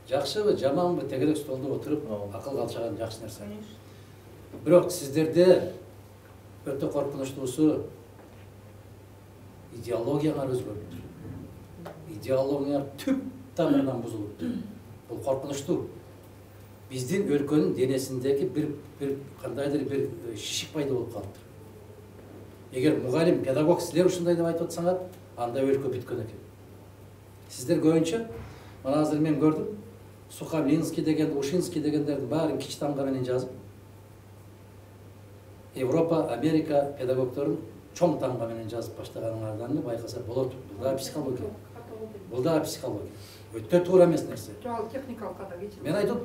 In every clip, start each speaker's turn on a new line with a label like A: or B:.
A: жакшыбы жаманбы тегерек столдо отуруп акыл калчаган жакшы нерсе. Бирок сиздерде өтө коркунучтуусу идеологиялар өзгөрүп. Идеологиялар түп тамырынан бузулуп. Бул коркунучтуу. Биздин өлкөнүн денесиндеги бир кандайдыр бир шишик пайда болуп калыптыр. Эгер мугалим, педагог силер ушундай деп айтып атсаңар, анда өлкө бүткөн экен. Сиздер көбүнчө, мына азыр мен көрдүм, Сухомлинский деген, Ушинский дегендердин баарын кичи тамга менен жазып, Европа, Америка педагогдорун чоң тамга менен жазып баштаганыңардан байкаса болот. Бул да психология. Бул да психология. Өтө туура эмес нерсе.
B: Жок, техникалык ката кечири.
A: Мен айтып,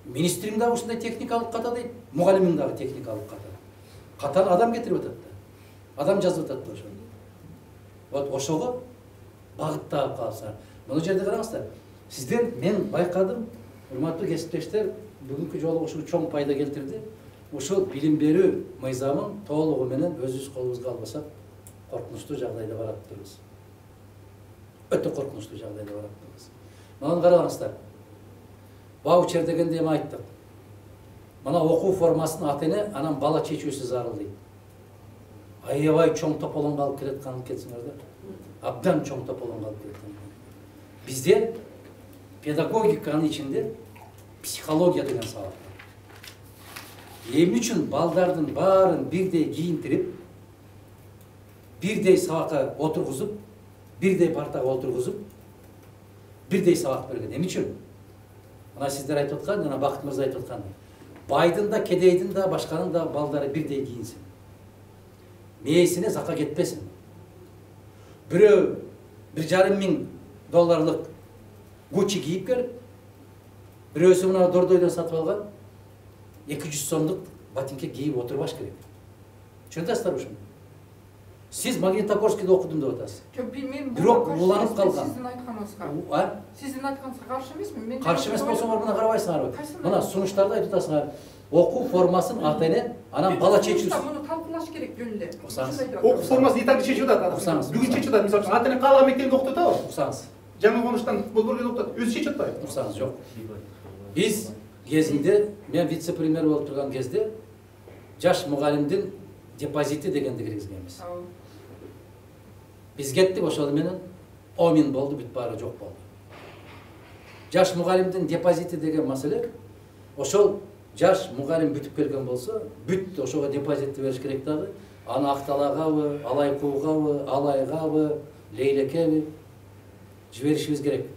A: министрим да ушундай техникалык ката дейт, мугалимим дагы техникалык ката. Катаны адам кетирип атат да. Адам жазып атат да ошону. Вот ошого багыттап калса. Муну жерде караңыздар. Сиздер, мен байкадым, урматтуу кесиптештер, бүгүнкү жолу ушул чоң пайда келтирди. Ушул билим берүү мыйзамын толугу менен өзүбүз колубузга албасак, коркунучтуу жагдайда барат турбуз. Өтө коркунучтуу жагдайда барат турбуз. Мына караңыздар. Ваучер дегенде эми айттык. Мына окуу формасынын ата-эне, анан бала чечүүсү зарыл дейт. Аябай чоң тополонго алып келатканын кетсиңер да. Абдан чоң тополонго алып келаткан. Бизде педагогиканын ичинде психология деген сабак бар. Эмне үчүн балдардын баарын бирдей кийинтирип, бирдей сабакка отургузуп, бирдей партага отургузуп, бирдей сабак берген? Эмне үчүн? Мына сиздер айтып аткан, жана Бакыт мырза айтып аткан. Байдын да, кедейдин да, башканын да балдары бирдей кийинсин. Мээсине закка кетпесин. Бирөө $1,500 Gucci кийип келип, бирөөсү мына Дордойдон сатып алган 200 сомдук ботинке кийип отурбаш керек. Түшүнөсүздөр ушуну? Сиз Магнитогорскийде окудум деп атасыз.
B: Жок, мен
A: бирок уланып калган.
B: Сиздин айтканыңызга. Сиздин айтканыңызга каршы эмесмин. Мен
A: каршы эмес болсоңор мына карабайсыңарбы? Мына сунуштарды айтып атасыңар. Окуу формасын ата-эне, анан бала чечүүсү.
B: Муну талкуулаш керек жөнүндө.
C: Окуу формасын итак чечип атат. Бүгүн чечип атат. Мисалы үчүн ата-эне каалаган мектепте окутуп атабы?
A: Уксаңыз.
C: Жаңы конуштан болбордон окутат. Өзү чечип атпайбы?
A: Уксаңыз, жок. Биз кезинде, мен вице-премьер болуп турган кезде, жаш мугалимдин депозити дегенди киргизгенбиз. Биз кеттик ошол менен 10 миң болду, бүт баары жок болду. Жаш мугалимдин депозити деген маселе, ошол жаш мугалим бүтүп келген болсо, бүт ошого депозитти бериш керек дагы. Аны Акталагабы, Алайкуугабы, Алайгабы, Лейлекеби жиберишибиз керек.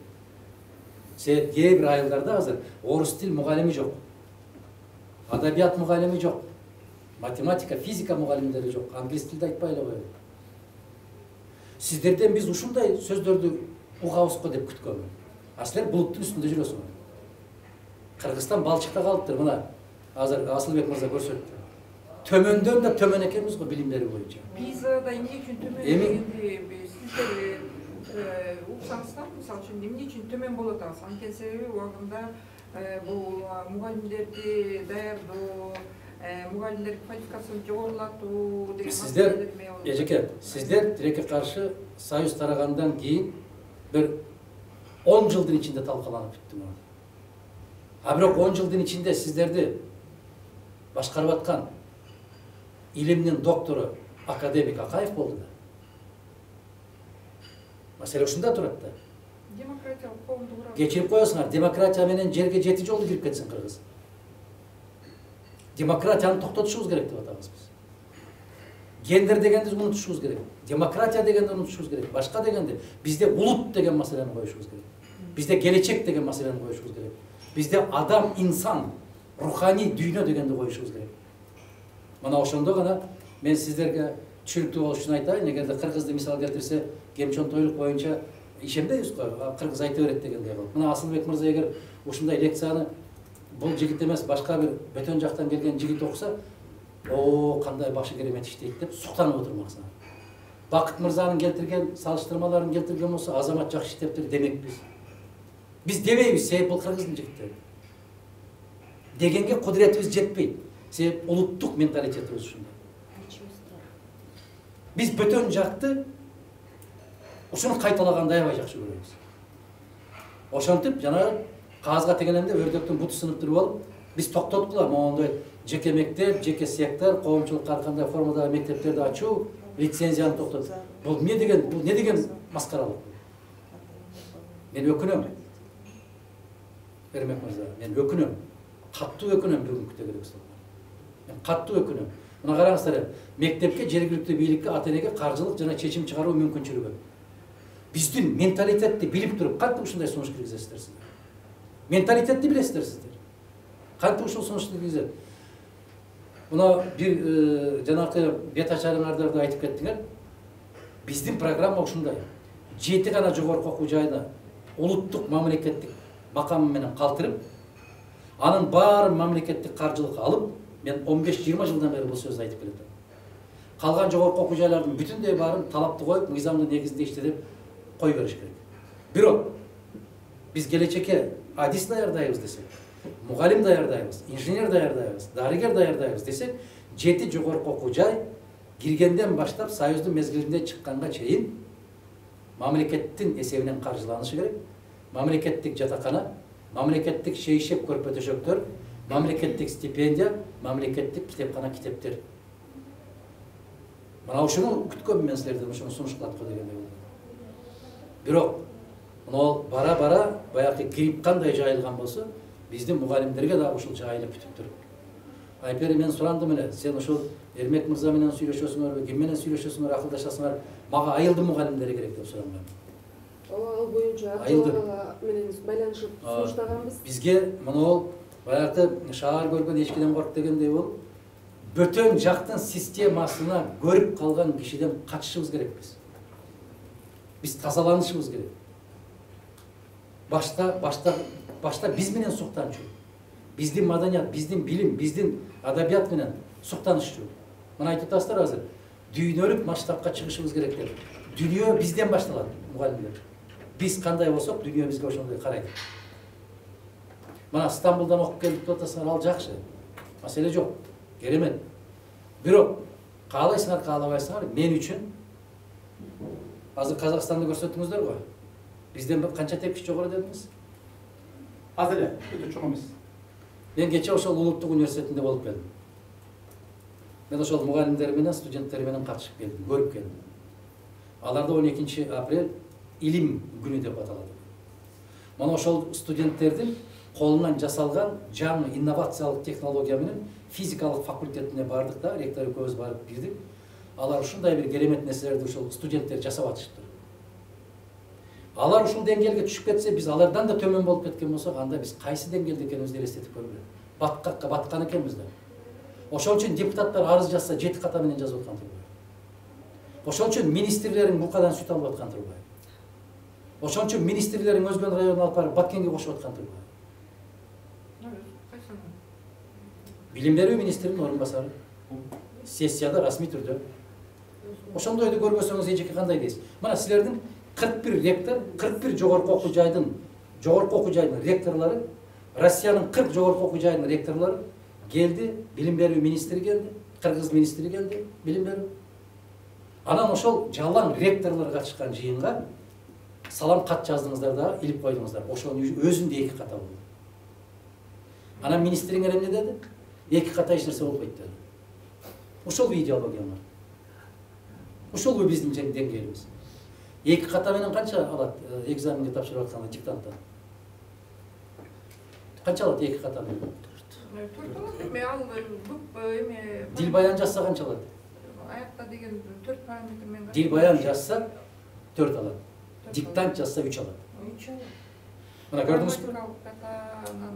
A: Себеп кээ бир айылдарда азыр орус тил мугалими жок. Адабият мугалими жок. Математика, физика мугалимдери жок. Англис тилди айтпай эле коелу. Сиздерден биз ушундай сөздөрдү угабызго деп күткөнбү. А силер булуттун үстүндө жүрөсүңөр. Кыргызстан балчыкта калыптыр, мына азыр Асылбек мырза көрсөттү. Төмөндөн да төмөн экенбиз го билимдери боюнча.
B: Биз да эмне үчүн төмөн дегенди сиздер уксаңыздар, мисалы үчүн эмне үчүн төмөн болуп атабыз? Анткени себеби убагында бул мугалимдерди даярдоо, мугалимдердин квалификациясын жогорулатуу деген
A: сиздер эжеке, сиздер тилекке каршы союз тарагандан кийин бир 10 жылдын ичинде талкаланып бүттү. А бирок 10 жылдын ичинде сиздерди башкарып аткан илимдин доктору академик Акаев болду да. Маселе ушунда турат да.
B: Демократиялык коомду курабыз.
A: Кечирип коесуңар, демократия менен жерге 7 жолу кирип кетсин Кыргыз. Демократияны токтотушубуз керек деп атабыз биз. Гендер дегенди унутушубуз керек. Демократия дегенди унутушубуз керек. Башка дегенди бизде улут деген маселени коюшубуз керек. Бизде келечек деген маселени коюшубуз керек. Бизде адам, инсан, руханий дүйнө дегенди коюшубуз керек. Мына ошондо гана мен сиздерге түшүнүктүү болуш үчүн айтайын, эгерде кыргызды мисал келтирсе, кемчонтойлук боюнча ишенбейбиз го, кыргыз айта берет дегендей кылып. Мына Асылбек мырза эгер ушундай лекцияны бул жигит эмес, башка бир бөтөн жактан келген жигит окуса, о, кандай башы керемет иштейт деп суктанып отурмаксың. Бакыт мырзанын келтирген салыштырмаларын келтирген болсо, Азамат жакшы иштептир демекпиз. Биз демейбиз, себеп бул кыргыздын жигиттери. Дегенге кудуретибиз жетпейт. Себеп улуттук менталитетибиз ушундай. Биз бөтөн жакты ушуну кайталаганды аябай жакшы көрөбүз. Ошентип, жанагы кагазга тегеленде өрдөктүн буту сынып туруп алып, биз токтоттук моундай жеке мектеп, жеке сектор, коомчулукка ар кандай формадагы мектептерди ачуу, лицензияны токтотуп. Бул не деген маскаралык? Мен өкүнөм. Эрмек мырза, мен өкүнөм. Каттуу өкүнөм бүгүнкү тегелек сотко. Мен каттуу өкүнөм. Мына караңыздар, мектепке, жергиликтүү бийликке, ата-энеге каржылык жана чечим чыгаруу мүмкүнчүлүгү. Биздин менталитетти билип туруп, кантип ушундай сунуш киргизесиздер сиздер? Менталитетти билесиздер сиздер. Кантип ушул сунушту киргизет? Мына бир жанакы бет ачарыңарда да айтып кеттиңер. Биздин программа ушундай. 7 гана жогорку окуу жайына улуттук мамлекеттик макамы менен калтырып, анын баарын мамлекеттик каржылыкка алып, мен 15-20 жылдан бери бул сөздү айтып келатам. Калган жогорку окуу жайлардын бүтүндөй баарын талапты коюп, мыйзамдын негизинде иштетип кой бериш керек. Бирок биз келечекке адис даярдайбыз десек, мугалим даярдайбыз, инженер даярдайбыз, дарыгер даярдайбыз десек, 7 жогорку окуу жай киргенден баштап Союздун мезгилинде чыкканга чейин мамлекеттин эсебинен каржыланышы керек. Мамлекеттик жатакана, мамлекеттик шейшеп көрпө төшөктөр, мамлекеттик стипендия, мамлекеттик китепкана китептер. Мына ушуну күткөнмүн мен силерден, ушуну сунуш кылат го дегендей болду. Бирок мына бара-бара баягы грипп кандай жайылган болсо, биздин мугалимдерге дагы ушул жайылып бүтүп туруп. Айпери мен сурандым эле, сен ушул Эрмек мырза менен сүйлөшөсүңөрбү, ким менен сүйлөшөсүңөр, акылдашасыңар, мага айылдын мугалимдери керек деп суранган.
D: Ал боюнча Абдулла менен байланышып сунуштаганбыз.
A: Бизге мына баягы шаар көргөн эчкиден корк дегендей болуп, бөтөн жактын системасына көрүп калган кишиден качышыбыз керекпиз. Биз тазаланышыбыз керек. Башта биз менен суктанчу. Биздин маданият, биздин билим, биздин адабият менен суктанышчу. Мына айтып атасыздар азыр. Дүйнөлүк масштабка чыгышыбыз керек деп. Дүйнө бизден башталат, мугалимдер. Биз кандай болсок, дүйнө бизге ошондой карайт. Мына Стамбулдан окуп келип атасыңар, ал жакшы. Маселе жок. Керемет. Бирок каалайсыңар, каалабайсыңар, мен үчүн азыр Казакстанды көрсөттүңүздөр го. Бизден канча тепкич жогору дедиңиз?
C: Азыр эле, өтө чоң эмес.
A: Мен кече ошол улуттук университетинде болуп келдим. Мен ошол мугалимдер менен, студенттер менен катышып келдим, көрүп келдим. Аларда 12 апрель илим күнү деп аталат. Мана ошол студенттердин колунан жасалган жаңы инновациялык технология менен физикалык факультетине бардык да, ректор экөөбүз барып кирдик. Алар ушундай бир керемет нерселерди ушул студенттер жасап атышыптыр. Алар ушул деңгээлге түшүп кетсе, биз алардан да төмөн болуп кеткен болсок, анда биз кайсы деңгээлде экенибизди элестетип көргүлө. Баткакка баткан экенбиз да. Ошол үчүн депутаттар арыз жазса 7 ката менен жазып аткан турбайбы? Ошол үчүн министрлерин букадан сүт алып аткан турбайбы? Ошол үчүн министрлерин Өзгөн районуна алып барып Баткенге кошуп аткан турбайбы? Билим берүү министринин орун басары. Сессияда расмий түрдө. Ошондойду көрбөсөңүз эжеке кандай дейсиз? Мына силердин 41 ректор, 41 жогорку окуу жайдын ректорлору, Россиянын 40 жогорку окуу жайдын ректорлору келди, билим берүү министри келди, кыргыз министри келди, билим берүү. Анан ошол жалаң ректорлор катышкан жыйынга салам кат жаздыңыздар да, илип койдуңуздар. Ошонун өзүндө 2 ката болду. Анан министриңер эмне деди? 2 ката эч нерсе болбойт деди. Ошол идеология бар. Ошол биздин деңгээлибиз. 2 ката менен канча алат экзаменге тапшырып атканда диктанттан? Канча алат 2 ката менен? 4 Дил баян жазса канча алат?
B: Аякта деген 4 параметр менен.
A: Дил баян жазса 4 алат. Диктант жазса 3 алат.
B: 3 алат.
A: Мына көрдүңүзбү?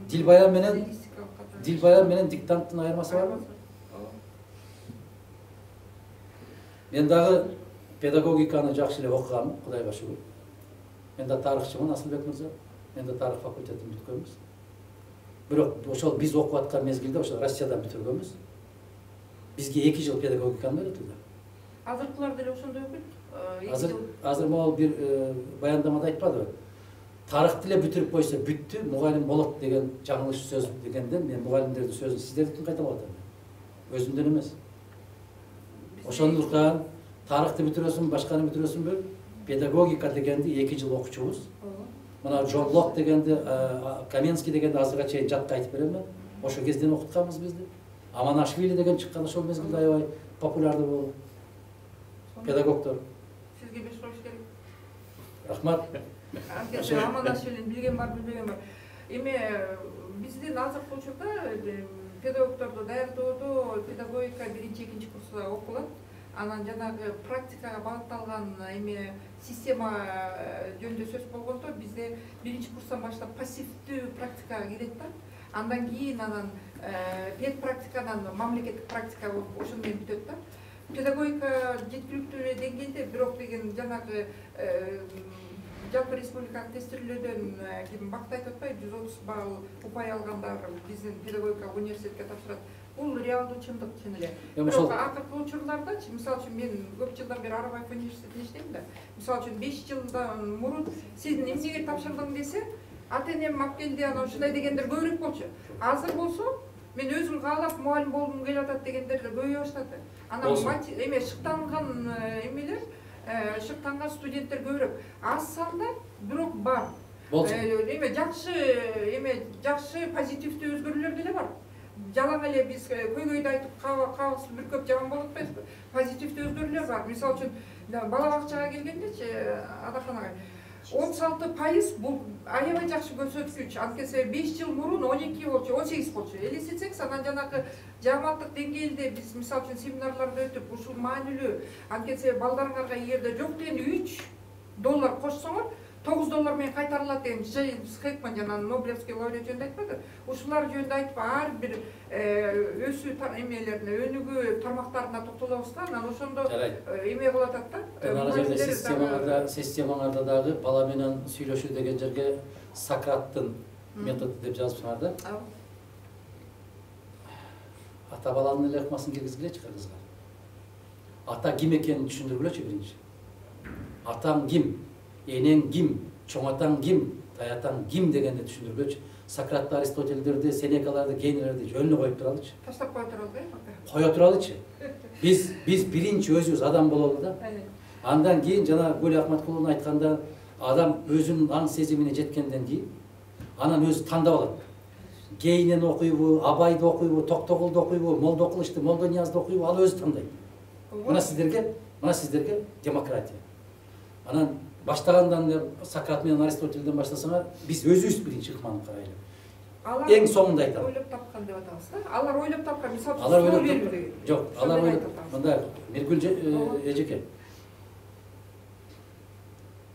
A: Дил баян менен диктанттын айырмасы барбы? Мен дагы педагогиканы жакшы эле окугам, Кудайга шүгүр. Мен да тарыхчымын, Асылбек мырза. Мен да тарых факультетин бүткөнбүз. Бирок ошол биз окуп аткан мезгилде ошол Россиядан бүтүргөнбүз. Бизге 2 жыл педагогиканы берилди.
B: Азыркылар деле ошондой окуйт.
A: Азыр могул бир баяндамада айтпадыбы? Тарыхты эле бүтүрүп койсо бүттү, мугалим болот деген жаңылыш сөз дегенден мен мугалимдердин сөзүн сиздердикин кайталап атам. Өзүмдөн эмес. Ошондуктан тарыхты бүтүрөсүң, башканы бүтүрөсүңбү? Педагогика дегенди 2 жыл окучубуз. мына Джон Лок дегенди, Каменский дегенди азырга чейин жатка айтып берем мен. Ошол кезден окутканбыз бизди. Аманашвили деген чыккан ошол мезгилде аябай популярдуу болду. Педагогдор.
B: Сизге 5 кош керек.
A: Рахмат.
B: Аманашвилини билген бар, билбеген бар. Эми биздин азыркы учурда педагогдорду даярдоодо педагогика 1-2 курста окулат. Анан жанагы практикага багытталган эми система жөнүндө сөз болгондо бизде 1-курстан баштап пассивдүү практикага кирет да. Андан кийин анан пед практикадан мамлекеттик практика болуп ошону менен бүтөт да. Педагогика жеткиликтүү деңгээлде бирок деген жанагы жалпы республикалык тестирлөөдөн ким бактайт атпайбы 130 балл упай алгандар биздин педагогика университетке тапшырат. Бул реалдуу чындык чын эле. Бирок акыркы учурлардачы, мисалы үчүн мен көп жылдан бери Арабаев университетинде иштейм да. Мисалы үчүн 5 жылдан мурун сиз эмнеге тапшырдың десе, ата-энем алып келди, анан ушундай дегендер көбүрөөк болчу. Азыр болсо, мен өзүм каалап мугалим болгум келип атат дегендер көбөйө баштады. Анан эме шыктанган эмелер, шыктанган студенттер көбүрөөк. Аз санда бирок бар. Эме жакшы позитивдүү өзгөрүүлөр деле бар. Жалаң эле биз көйгөйдү айтып кабыз бүркөп жаман болуп атпайбызбы? Позитивдүү өзгөрүүлөр бар. Мисалы үчүн бала бакчага келгендечи, Адаханага 36% бул аябай жакшы көрсөткүч. Анткени 5 жыл мурун 12 болчу, 18 болчу. Элестетсек, анан жанагы жааматтык деңгээлде биз мисалы үчүн семинарларды өтүп, ушул маанилүү, анткени балдарыңарга эгерде жок дегенде $3 кошсоңор, $9 менен кайтарылат деген Джеймс Хэкман жана Нобелевский лауреат жөнүндө айтпады. Ушулар жөнүндө айтып, ар бир өсүү эмелерине, өнүгүү тармактарына токтолобуз да, анан ошондо эме кылып атат да.
A: Системаңарда дагы бала менен сүйлөшүү деген жерге Сократтын методу деп жазыпсыңар да. Ата баланын эле ыкмасын киргизгилечи кыргызга. Ата ким экенин түшүндүргүлөчү биринчи. Атаң ким? Энең ким, чоң атаң ким, таятаң ким дегенди түшүндүргүлөчү. Сократты, Аристотельдерди, Сенекаларды, Гейнелерди жөнүнө коюп туралычы.
B: Таштап кое туралы,
A: кое туралычы. Биз биринчи өзүбүз адам бололу да. Андан кийин жана Гүл Ахматкулунун айтканда, адам өзүнүн аң сезимине жеткенден кийин анан өзү тандап алат. Гейнени окуйбу, Абайды окуйбу, Токтогулду окуйбу, Молдо Кылычты, Молдо Ниязды окуйбу, ал өзү тандайт. Мына сиздерге демократия. Анан баштагандан Сократ менен Аристотельден баштасаңар, биз өзүбүз биринчи ыкманы карайлы. Эң соңунда айтам.
B: Ойлоп тапкан деп атабыз да. Алар ойлоп тапкан, мисалы
A: үчүн жок, алар ойлоп мындай Миргүл эжеке.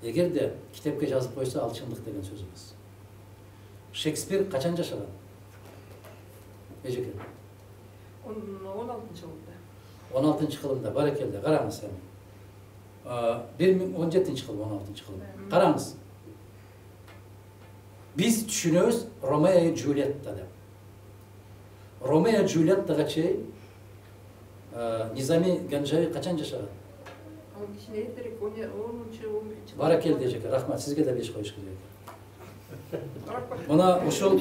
A: Эгерде китепке жазып койсо, ал чындык деген сөз эмес. Шекспир качан жашаган? Эжеке.
B: 16-жылында.
A: 16-кылымда, барекелде, караңыз эми. 17-кыл, 16-кыл. Караңыз. Биз түшүнөбүз Ромео и Джульетта деп. Ромео и Джульеттага чейин Низами Ганжави качан жашаган?
B: Ал кичине эртерээк 10-11-жылы.
A: Барекелде эжеке, рахмат, сизге да 5 коюш керек. Мына ошол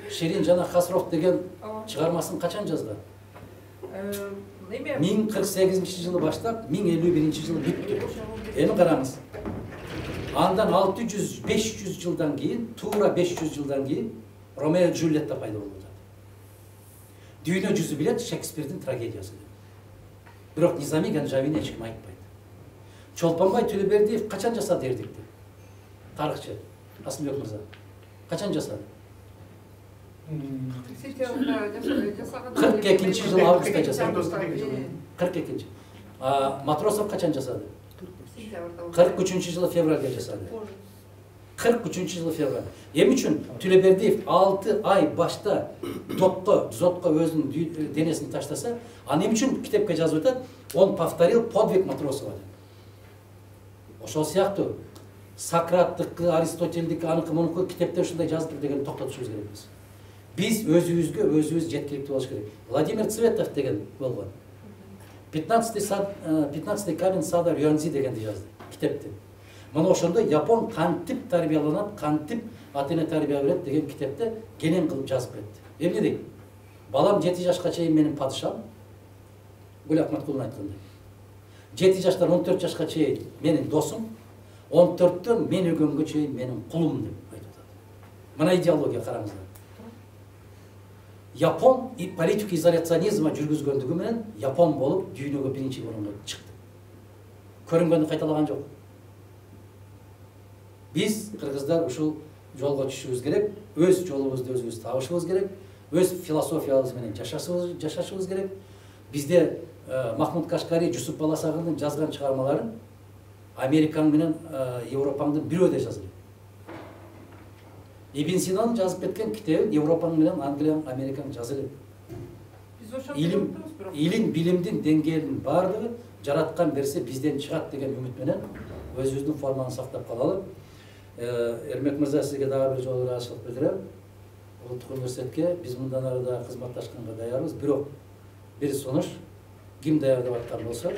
A: Ширин жана Хасров деген чыгармасын качан жазган? 1048-жылы баштап 1051-жылы бүттү. Эми караңыз. Андан 600-500 жылдан кийин, туура 500 жылдан кийин Ромео и Джульетта пайда болуп атат. Дүйнө жүзү билет Шекспирдин трагедиясы деп. Бирок Низами Ганжавини эч ким айтпайт. Чолпонбай Төлөбердиев качан жасады эрдикти? Тарыхчы Асылбек мырза. Качан жасады? 42-жылы августта жасады. 42-жылы. Матросов качан жасады? 43-жылы февралда жасады. 43-жылы февраль. Эми үчүн Төлөбердиев 6 ай башта дзотко өзүнүн денесин таштаса, ал эми үчүн китепке жазып атат, он повторил подвиг Матросова деп. Ошол сыяктуу Сократтыкы, Аристотельдики, аныкы мунуку китепте ушундай жазылып деген токтотушубуз керекпиз. Биз өзүбүз жеткиликтүү болуш керек. Владимир Цветов деген болгон. 15 камень сада Рюанзи дегенди жазды китепти. Мына ошондо Япон кантип тарбияланат, кантип ата-эне тарбия берет деген китепте кенен кылып жазып кетти. Эмне дейт? Балам 7 жашка чейин менин падышам. Гүл Ахматкулдун айткандай. 7 жаштан 14 жашка чейин менин досум. 14-тө мен өлгөнгө чейин менин кулум деп айтып атат. Мына идеология караңыздар. Япон политик изоляционизма жүргүзгөндүгү менен Япон болуп дүйнөгө биринчи орунга чыкты. Көрүнгөндү кайталаган жок. Биз кыргыздар ушул жолго түшүшүбүз керек, өз жолубузду өзүбүз табышыбыз керек, өз философиябыз менен жашашыбыз керек. Бизде Махмуд Кашкари, Жусуп Баласагындын жазган чыгармаларын Американ менен Европаңдын бирөөдө жазылат. Ибн Синанын жазып кеткен китебин Европаң менен Англияң, Америкаң жазылат.
B: Биз ошондой
A: Илим, билимдин деңгээлинин бардыгы жараткан берсе бизден чыгат деген үмүт менен өзүбүздүн форманы сактап калалы. Эрмек мырза, сизге дагы бир жолу ыраазычылык билдирем. Улуттук университетке биз мындан ары да кызматташканга даярбыз. Бирок бир сунуш ким даярдап аткан болсо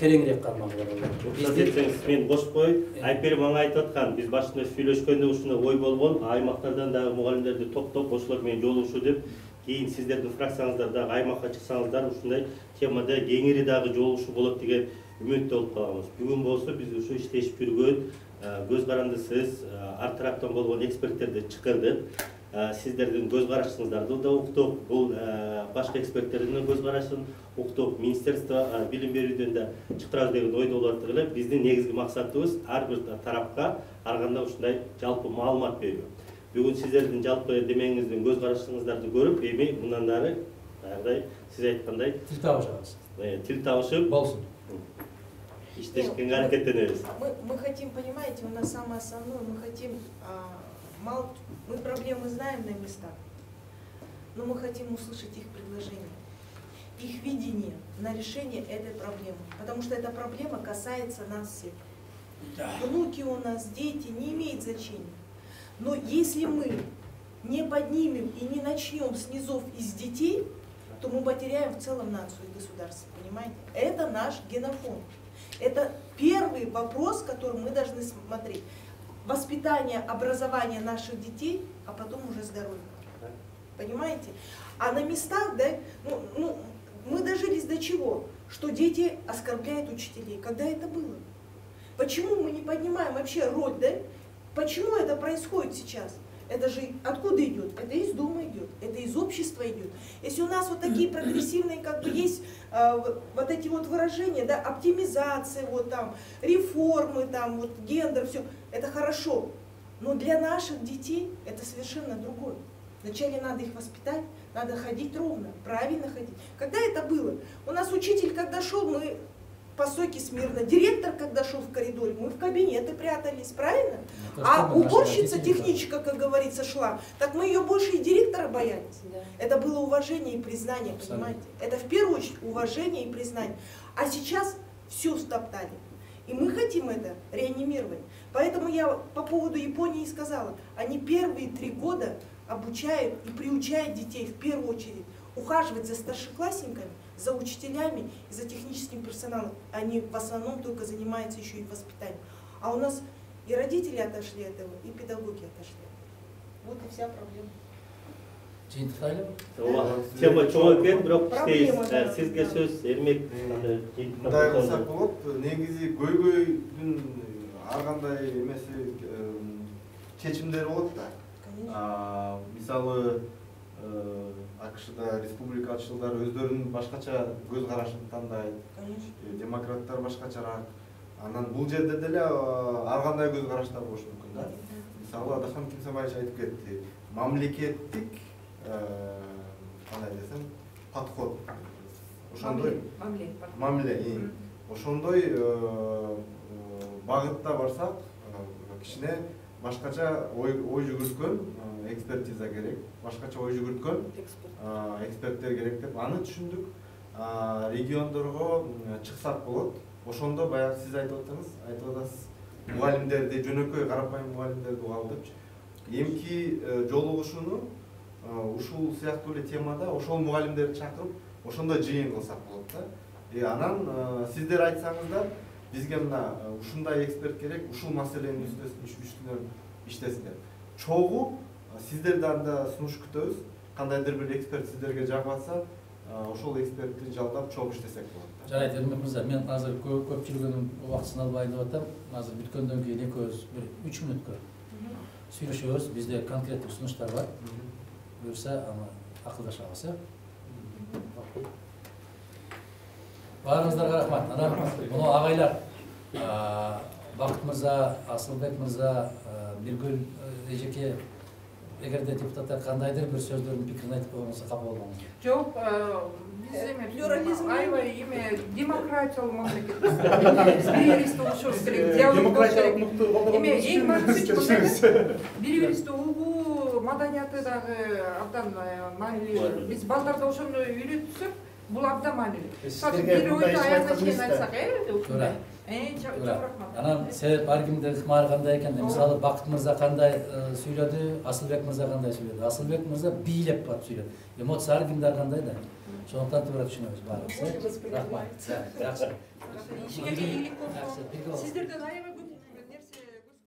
A: тереңирээк кармагы бар болот.
E: Мен кошуп коюп, Айпери мага айтып аткан, биз башында сүйлөшкөндө ушундай ой болгон, аймактардан дагы мугалимдерди топтоп, ошолор менен жолугушуу деп, кийин сиздердин фракцияңыздар дагы аймакка чыксаңыздар, ушундай темада кеңири дагы жолугушуу болот деген үмүттө болуп калабыз. Бүгүн болсо биз ушу иштешип жүргөн көз карандысыз ар тараптан болгон эксперттерди чакырдык. Сиздердин көз карашыңыздарды да уктук, бул башка эксперттердин көз карашын уктук, министерство билим берүүдөн да чыктырабыз деген ойдо болуп эле. Биздин негизги максатыбыз ар бир тарапка ар кандай ушундай жалпы маалымат берүү. Бүгүн сиздердин жалпы демеңиздин көз карашыңыздарды көрүп, эми мындан ары баягыдай сиз айткандай
A: Тил табышабыз.
E: Тил табышып
A: болсун.
E: Иштешкенге аракеттенебиз.
F: Мы хотим, понимаете, у нас самое основное, мы хотим, мы проблемы знаем на местах, но мы хотим услышать их предложения, их видение на решение этой проблемы, потому что эта проблема касается нас всех. Внуки у нас, дети, не имеет значения. Но если мы не поднимем и не начнем с низов и с детей, то мы потеряем в целом нацию и государство, понимаете? Это наш генофонд. Это первый вопрос, который мы должны смотреть. Воспитание, образование наших детей, а потом уже здоровье. Понимаете? А на местах, да, мы дожились до чего? Что дети оскорбляют учителей. Когда это было? Почему мы не поднимаем вообще роль, да? Почему это происходит сейчас? Это же откуда идет? Это из дома идет, это из общества идет. Если у нас вот такие прогрессивные, как бы есть вот эти вот выражения, да, оптимизация, вот там, реформы, там, вот гендер, все, это хорошо. Но для наших детей это совершенно другое. Вначале надо их воспитать, надо ходить ровно, правильно ходить. Когда это было? У нас учитель, когда шел, мы по стойке смирно. Директор, когда шел в коридоре, мы в кабинеты прятались, правильно? А уборщица, техничка, как говорится, шла, так мы ее больше и директора боялись. Да. Это было уважение и признание, понимаете? Это в первую очередь уважение и признание. А сейчас все стоптали. И мы хотим это реанимировать. Поэтому я по поводу Японии сказала, они первые 3 года обучают и приучают детей в первую очередь ухаживать за старшеклассниками, за учителями и за техническим персоналом. Они в основном только занимаются еще и воспитанием. А у нас и родители отошли от этого, и педагоги отошли. Вот и вся проблема.
E: Тема чоң экен, бирок иштейбиз. Сизге сөз, Эрмек.
G: Мындай кылсак болот. Негизи көйгөйдүн ар кандай эмеси чечимдери болот да. Мисалы АКШда республикачылдар өздөрүнүн башкача көз карашын тандайт. Демократтар башкачараак. Анан бул жерде деле ар кандай көз караштар болушу мүмкүн да. Мисалы Адахан Кимсамаевич айтып кетти. Мамлекеттик кандай десем, подход. Ошондой мамиле. Ошондой багытта барсак, кичине башкача ой жүгүрткөн экспертиза керек, башкача ой жүгүрткөн эксперттер керек деп аны түшүндүк. Региондорго чыксак болот. Ошондо баягы сиз айтып атасыз, мугалимдерди, жөнөкөй карапайым мугалимдерди угалтып, эмки жолугушууну ушул сыяктуу эле темада ошол мугалимдерди чакырып, ошондой жыйын кылсак болот да. Анан сиздер айтсаңыздар, бизге мына ушундай эксперт керек, ушул маселенин үстүнөн иштесин деп. Чогуу сиздерден да сунуш күтөбүз. Кандайдыр бир эксперт сиздерге жагып атса, ошол экспертти жалдап чогуу иштесек болот.
A: Жарайт, Эрмек мырза, мен азыр көпчүлүгүнүн убактысын албайын деп атам. Азыр бүткөндөн кийин экөөбүз бир 3 мүнөткө сүйлөшөбүз. Бизде конкреттик сунуштар бар. Буюрса, аны акылдашабыз, э? Баарыңыздарга рахмат. Анан муну агайлар, Бакыт мырза, Асылбек мырза, Биргүл эжеке, эгерде депутаттар кандайдыр бир сөздөрдүн пикирин айтып койгонсо капа болбоңуз.
B: Жок, биз
F: Плюрализм
B: аябай демократиялуу мамлекет. Бир юрист болушубуз керек, диалог болуш керек. Эң маңыздысы бир юрист угуу маданияты дагы абдан маанилүү. Биз балдарда ошону үйрөтсөк, бул абдан маанилүү. Бир ойду аягына чейин айтсак,
A: Анан себеп ар кимдин ыкмары кандай экен, мисалы Бакыт мырза кандай сүйлөдү, Асылбек мырза кандай сүйлөдү. Асылбек мырза бийлеп барып сүйлөдү. Эмоция ар кимде кандай да. Ошондуктан туура түшүнөбүз баарыбыз. Рахмат. Жакшы.
B: ишиңерге ийгилик болсун. Сиздерден аябай